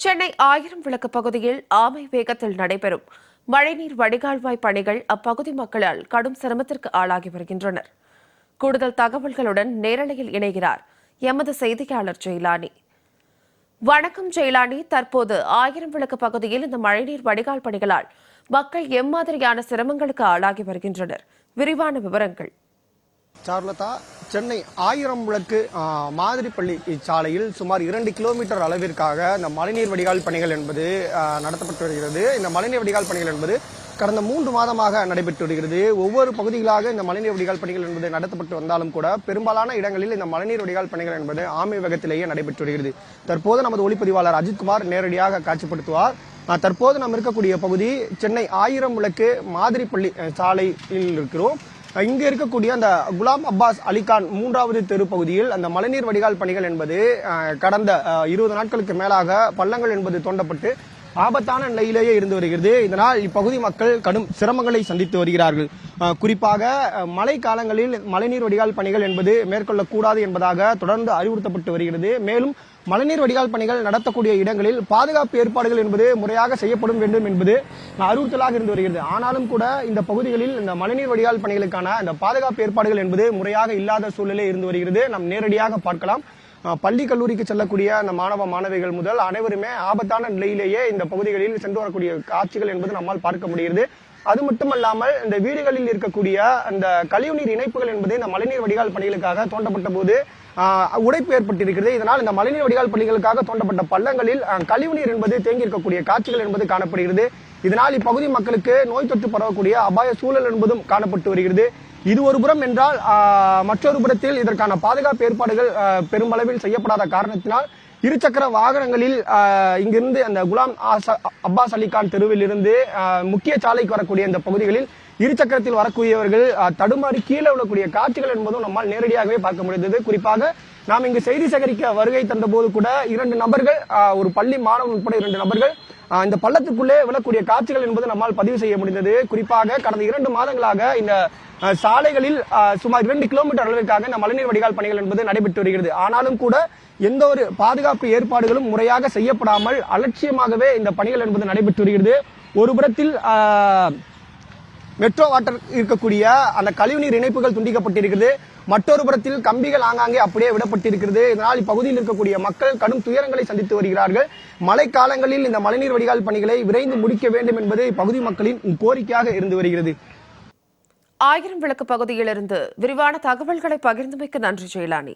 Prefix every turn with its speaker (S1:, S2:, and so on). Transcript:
S1: சென்னை ஆயிரம் விளக்கு பகுதியில் ஆமை வேகத்தில் நடைபெறும் மழைநீர் வடிகால்வாய் பணிகள் அப்பகுதி மக்களால் கடும் சிரமத்திற்கு ஆளாகி வருகின்றனர். கூடுதல் தகவல்களுடன் நேரலையில் இணைகிறார் எமது செய்தியாளர் ஜெயலானி. வணக்கம் ஜெயலானி, தற்போது ஆயிரம் விளக்கு பகுதியில் இந்த மழைநீர் வடிகால் பணிகளால் மக்கள் எம்மாதிரியான சிரமங்களுக்கு ஆளாகி வருகின்றனர்? விரிவான விவரங்கள்.
S2: சார்லதா, சென்னை ஆயிரம் விளக்கு மாதிரிப்பள்ளி சாலையில் சுமார் 2 கிலோமீட்டர் அளவிற்காக இந்த மழைநீர் வடிகால் பணிகள் என்பது நடத்தப்பட்டு வருகிறது. இந்த மழைநீர் வடிகால் பணிகள் என்பது கடந்த 3 மாதமாக நடைபெற்று வருகிறது. ஒவ்வொரு பகுதிகளாக இந்த மழைநீர் வடிகால் பணிகள் என்பது நடத்தப்பட்டு வந்தாலும் கூட பெரும்பாலான இடங்களில் இந்த மழைநீர் வடிகால் பணிகள் என்பது ஆமை வேகத்திலேயே நடைபெற்று வருகிறது. தற்போது நமது ஒளிப்பதிவாளர் அஜித்குமார் நேரடியாக காட்சிப்படுத்துவார். தற்போது நாம் இருக்கக்கூடிய பகுதி சென்னை ஆயிரம் விளக்கு மாதிரிப்பள்ளி சாலையில் இருக்கிறோம். இங்க இருக்கக்கூடிய அந்த குலாம் அப்பாஸ் அலிகான் 3வது தெரு பகுதியில் அந்த மழைநீர் வடிகால் பணிகள் என்பது கடந்த 20 நாட்களுக்கு மேலாக பள்ளங்கள் என்பது தோண்டப்பட்டு ஆபத்தான நிலையிலேயே இருந்து வருகிறது. இதனால் இப்பகுதி மக்கள் கடும் சிரமங்களை சந்தித்து வருகிறார்கள். குறிப்பாக மழை காலங்களில் மழைநீர் வடிகால் பணிகள் என்பது மேற்கொள்ளக்கூடாது என்பதாக தொடர்ந்து அறிவுறுத்தப்பட்டு வருகிறது. மேலும் மழைநீர் வடிகால் பணிகள் நடத்தக்கூடிய இடங்களில் பாதுகாப்பு ஏற்பாடுகள் என்பது முறையாக செய்யப்படும் வேண்டும் என்பது அறிவுறுத்தலாக இருந்து வருகிறது. ஆனாலும் கூட இந்த பகுதிகளில் இந்த மழைநீர் வடிகால் பணிகளுக்கான இந்த பாதுகாப்பு ஏற்பாடுகள் என்பது முறையாக இல்லாத சூழ்நிலை இருந்து வருகிறது. நாம் நேரடியாக பார்க்கலாம். பள்ளி கல்லூரிக்கு செல்லக்கூடிய அந்த மாணவ மாணவிகள் முதல் அனைவருமே ஆபத்தான நிலையிலேயே இந்த பகுதிகளில் சென்று வரக்கூடிய காட்சிகள் என்பது நம்மால் பார்க்க முடிகிறது. அது மட்டுமல்லாமல் இந்த வீடுகளில் இருக்கக்கூடிய அந்த கழிவுநீர் இணைப்புகள் என்பது இந்த மழைநீர் வடிகால் பணிகளுக்காக தோண்டப்பட்ட போது உடைப்பு ஏற்பட்டிருக்கிறது. இதனால் இந்த மழைநீர் வடிகால் பணிகளுக்காக தோண்டப்பட்ட பள்ளங்களில் கழிவுநீர் என்பது தேங்கி இருக்கக்கூடிய காட்சிகள் என்பது காணப்படுகிறது. இதனால் இப்பகுதி மக்களுக்கு நோய் தொற்று பரவக்கூடிய அபாய சூழல் என்பதும் காணப்பட்டு வருகிறது. இது ஒரு புறம் என்றால் மற்றொரு புறத்தில் இதற்கான பாதுகாப்பு ஏற்பாடுகள் பெருமளவில் செய்யப்படாத காரணத்தினால் இருசக்கர வாகனங்களில் இங்கிருந்து அந்த குலாம் அப்பாஸ் அலிகான் தெருவில் இருந்து முக்கிய சாலைக்கு வரக்கூடிய இந்த பகுதிகளில் இருசக்கரத்தில் வரக்கூடியவர்கள் தடுமாறி கீழே விழக்கூடிய காட்சிகள் என்பதும் நம்மால் நேரடியாகவே பார்க்க முடிந்தது. குறிப்பாக நாம் இங்கு செய்தி சேகரிக்க வருகை தந்த போது கூட 2 நபர்கள், ஒரு பள்ளி மாணவன் உட்பட 2 நபர்கள் இந்த பள்ளத்துக்குள்ளே விழக்கூடிய காட்சிகள் என்பது நம்மால் பதிவு செய்ய முடிந்தது. குறிப்பாக கடந்த 2 மாதங்களாக இந்த சாலைகளில் சுமார் 2 கிலோமீட்டர் அளவிற்காக இந்த மழைநீர் வடிகால் பணிகள் என்பது நடைபெற்று வருகிறது. ஆனாலும் கூட எந்த ஒரு பாதுகாப்பு ஏற்பாடுகளும் முறையாக செய்யப்படாமல் அலட்சியமாகவே இந்த பணிகள் என்பது நடைபெற்று வருகிறது. ஒரு புறத்தில் மெட்ரோ வாட்டர் இருக்கக்கூடிய அந்த கழிவுநீர் இணைப்புகள் துண்டிக்கப்பட்டிருக்கிறது. மற்றொரு புறத்தில் கம்பிகள் ஆங்காங்கே அப்படியே விடப்பட்டிருக்கிறது. இதனால் இப்பகுதியில் இருக்கக்கூடிய மக்கள் கடும் துயரங்களை சந்தித்து வருகிறார்கள். மழை காலங்களில் இந்த மழைநீர் வடிகால் பணிகளை விரைந்து முடிக்க வேண்டும் என்பது இப்பகுதி மக்களின் கோரிக்கையாக இருந்து வருகிறது.
S1: ஆயிரம் விளக்கு பகுதியிலிருந்து விரிவான தகவல்களை பகிர்ந்தமைக்கு நன்றி ஜெயலானி.